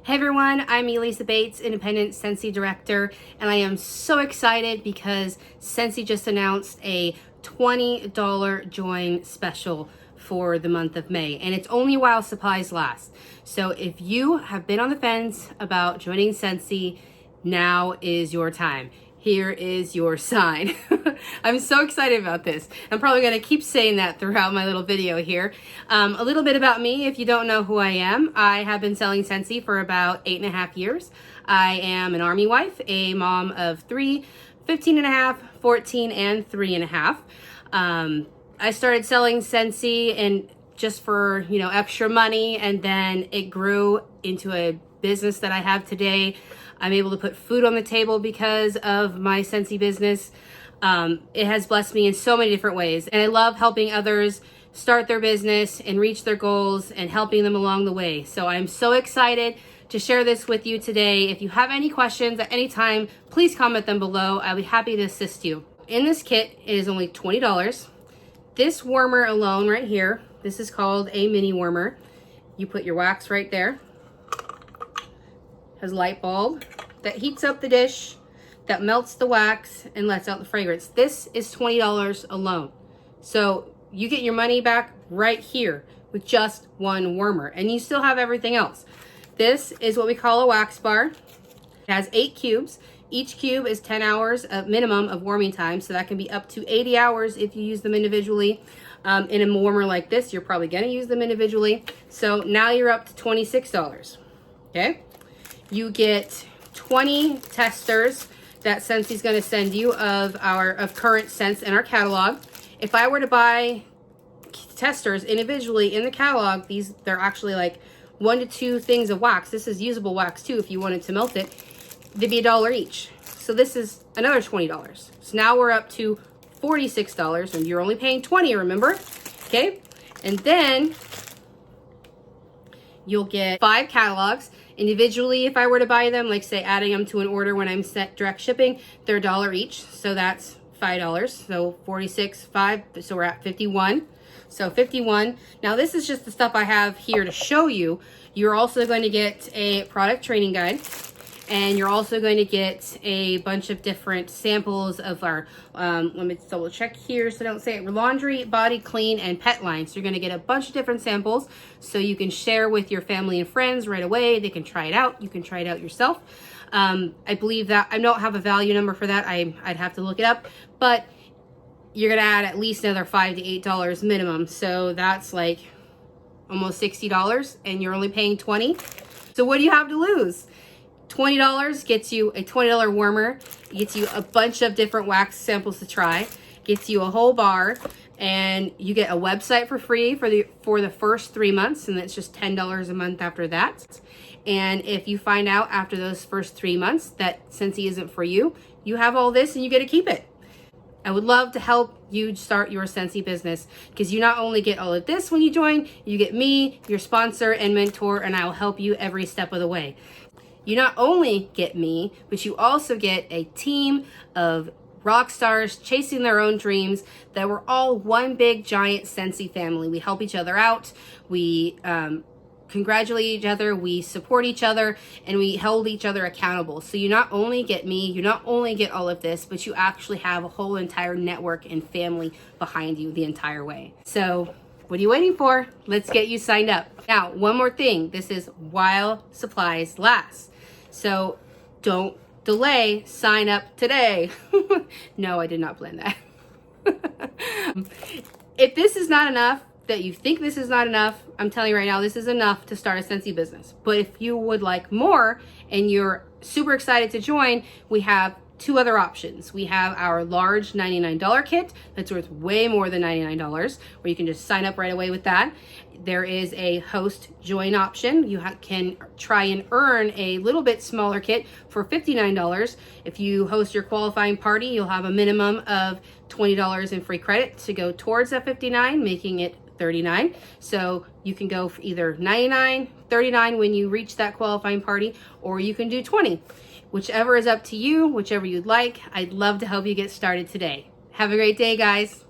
Hey everyone, I'm Elisa Bates, Independent Scentsy Director, and I am so excited because Scentsy just announced a $20 join special for the month of May, and it's only while supplies last. So if you have been on the fence about joining Scentsy, now is your time. Here is your sign. I'm so excited about this. I'm probably going to keep saying that throughout my little video here. A little bit about me, if you don't know who I am. I have been selling Scentsy for about 8.5 years. I am an Army wife, a mom of 3, 15 and a half, 14, and 3.5. I started selling Scentsy and just for, extra money, and then it grew into a business that I have today. I'm able to put food on the table because of my Scentsy business. It has blessed me in so many different ways, and I love helping others start their business and reach their goals and helping them along the way. So I'm so excited to share this with you today. If you have any questions at any time, please comment them below. I'll be happy to assist you. In this kit, it is only $20. This warmer alone right here, this is called a mini warmer. You put your wax right there. Has a light bulb that heats up the dish, that melts the wax and lets out the fragrance. This is $20 alone. So you get your money back right here with just one warmer, and you still have everything else. This is what we call a wax bar. It has 8 cubes. Each cube is 10 hours of minimum of warming time, so that can be up to 80 hours if you use them individually. In a warmer like this, you're probably gonna use them individually. So now you're up to $26, okay? You get 20 testers that Scentsy's going to send you of current scents in our catalog. If I were to buy testers individually in the catalog, they're actually like 1 to 2 things of wax. This is usable wax too if you wanted to melt it. They'd be $1 each. So this is another $20. So now we're up to $46, and you're only paying $20, remember? Okay? And then you'll get 5 catalogs. Individually, if I were to buy them, like say adding them to an order when I'm set direct shipping, they're $1 each. So that's $5. So 46, 5, so we're at 51. So 51. Now this is just the stuff I have here to show you. You're also going to get a product training guide. And you're also going to get a bunch of different samples of our, let me double check here so I don't say it, laundry, body, clean, and pet line. So you're going to get a bunch of different samples so you can share with your family and friends right away. They can try it out. You can try it out yourself. I believe that, I don't have a value number for that. I'd have to look it up. But you're going to add at least another $5 to $8 minimum. So that's like almost $60, and you're only paying $20. So what do you have to lose? $20 gets you a $20 warmer, gets you a bunch of different wax samples to try, gets you a whole bar, and you get a website for free for the first 3 months, and it's just $10 a month after that. And if you find out after those first 3 months that Scentsy isn't for you, you have all this and you get to keep it. I would love to help you start your Scentsy business, because you not only get all of this when you join, you get me, your sponsor and mentor, and I will help you every step of the way. You not only get me, but you also get a team of rock stars chasing their own dreams that we're all one big giant Scentsy family. We help each other out. We congratulate each other. We support each other, and we hold each other accountable. So you not only get me, you not only get all of this, but you actually have a whole entire network and family behind you the entire way. So what are you waiting for? Let's get you signed up. Now, one more thing. This is while supplies last. So don't delay, sign up today. No, I did not plan that. If this is not enough, that you think this is not enough, I'm telling you right now, this is enough to start a Scentsy business. But if you would like more and you're super excited to join, we have 2 other options. We have our large $99 kit that's worth way more than $99, where you can just sign up right away with that. There is a host join option. You can try and earn a little bit smaller kit for $59. If you host your qualifying party, you'll have a minimum of $20 in free credit to go towards that $59, making it $39. So you can go for either $99, $39 when you reach that qualifying party, or you can do $20. Whichever is up to you, whichever you'd like. I'd love to help you get started today. Have a great day, guys.